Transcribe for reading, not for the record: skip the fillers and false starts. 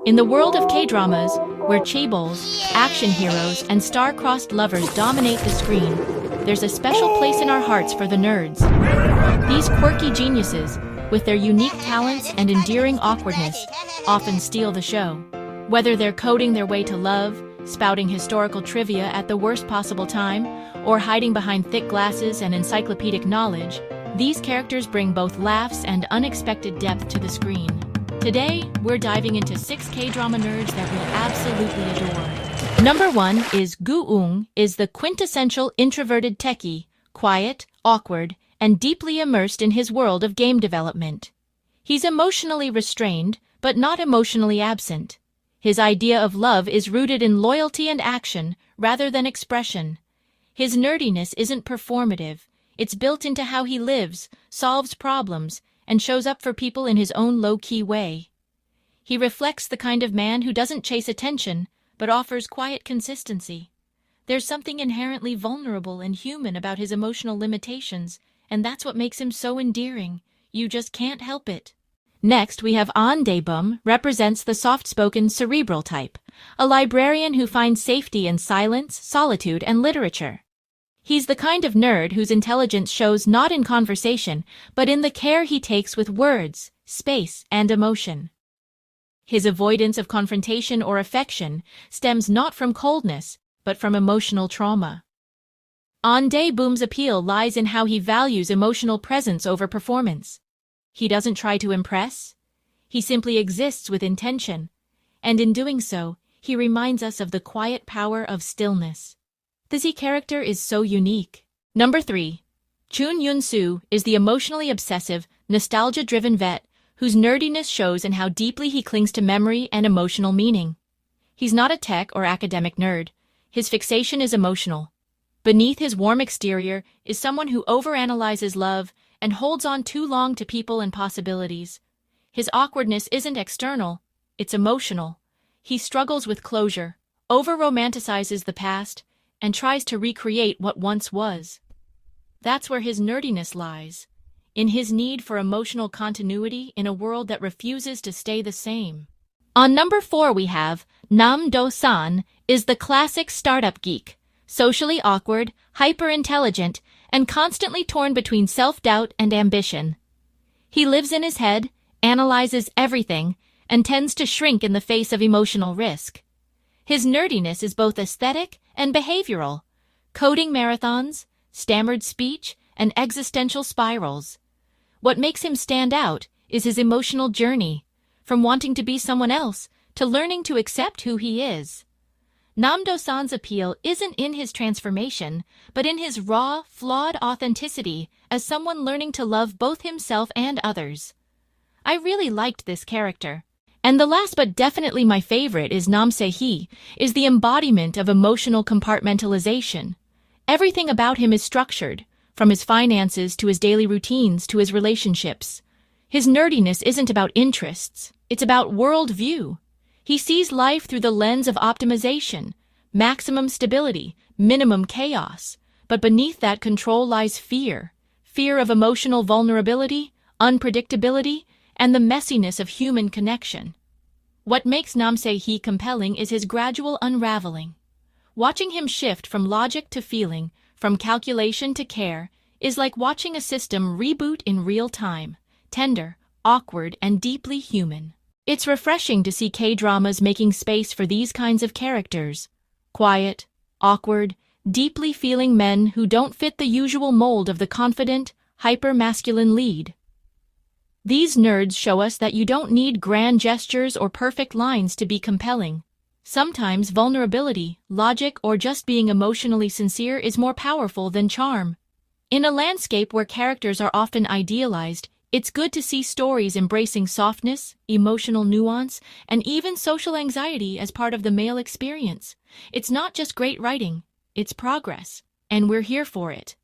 In the world of K-dramas, where chaebols, action heroes, and star-crossed lovers dominate the screen, there's a special place in our hearts for the nerds. These quirky geniuses, with their unique talents and endearing awkwardness, often steal the show. Whether they're coding their way to love, spouting historical trivia at the worst possible time, or hiding behind thick glasses and encyclopedic knowledge, these characters bring both laughs and unexpected depth to the screen. Today, we're diving into 6 K-drama nerds that we'll absolutely adore. Number 1 is Goo Woong, is the quintessential introverted techie, quiet, awkward, and deeply immersed in his world of game development. He's emotionally restrained, but not emotionally absent. His idea of love is rooted in loyalty and action, rather than expression. His nerdiness isn't performative. It's built into how he lives, solves problems, and shows up for people in his own low-key way. He reflects the kind of man who doesn't chase attention, but offers quiet consistency. There's something inherently vulnerable and human about his emotional limitations, and that's what makes him so endearing. You just can't help it. Next, we have Ahn Bo Hyun, represents the soft-spoken cerebral type, a librarian who finds safety in silence, solitude, and literature. He's the kind of nerd whose intelligence shows not in conversation, but in the care he takes with words, space, and emotion. His avoidance of confrontation or affection stems not from coldness, but from emotional trauma. Ahn Bo Hyun's appeal lies in how he values emotional presence over performance. He doesn't try to impress. He simply exists with intention, and in doing so, he reminds us of the quiet power of stillness. This character is so unique. Number 3. Cheon is the emotionally obsessive, nostalgia-driven vet whose nerdiness shows in how deeply he clings to memory and emotional meaning. He's not a tech or academic nerd. His fixation is emotional. Beneath his warm exterior is someone who overanalyzes love and holds on too long to people and possibilities. His awkwardness isn't external, it's emotional. He struggles with closure, over-romanticizes the past, and tries to recreate what once was. That's where his nerdiness lies, in his need for emotional continuity in a world that refuses to stay the same. On number 4 we have Nam Se Hee, is the classic startup geek, socially awkward, hyper-intelligent, and constantly torn between self-doubt and ambition. He lives in his head, analyzes everything, and tends to shrink in the face of emotional risk. His nerdiness is both aesthetic and behavioral, coding marathons, stammered speech, and existential spirals. What makes him stand out is his emotional journey, from wanting to be someone else to learning to accept who he is. Nam Se Hee's appeal isn't in his transformation, but in his raw, flawed authenticity as someone learning to love both himself and others. I really liked this character. And the last but definitely my favorite is Nam Se Hee, is the embodiment of emotional compartmentalization. Everything about him is structured, from his finances to his daily routines to his relationships. His nerdiness isn't about interests, it's about worldview. He sees life through the lens of optimization, maximum stability, minimum chaos. But beneath that control lies fear. Fear of emotional vulnerability, unpredictability, and the messiness of human connection. What makes Nam Se Hee compelling is his gradual unraveling. Watching him shift from logic to feeling, from calculation to care, is like watching a system reboot in real time, tender, awkward, and deeply human. It's refreshing to see K-dramas making space for these kinds of characters. Quiet, awkward, deeply feeling men who don't fit the usual mold of the confident, hyper-masculine lead. These nerds show us that you don't need grand gestures or perfect lines to be compelling. Sometimes vulnerability, logic, or just being emotionally sincere is more powerful than charm. In a landscape where characters are often idealized, it's good to see stories embracing softness, emotional nuance, and even social anxiety as part of the male experience. It's not just great writing, it's progress, and we're here for it.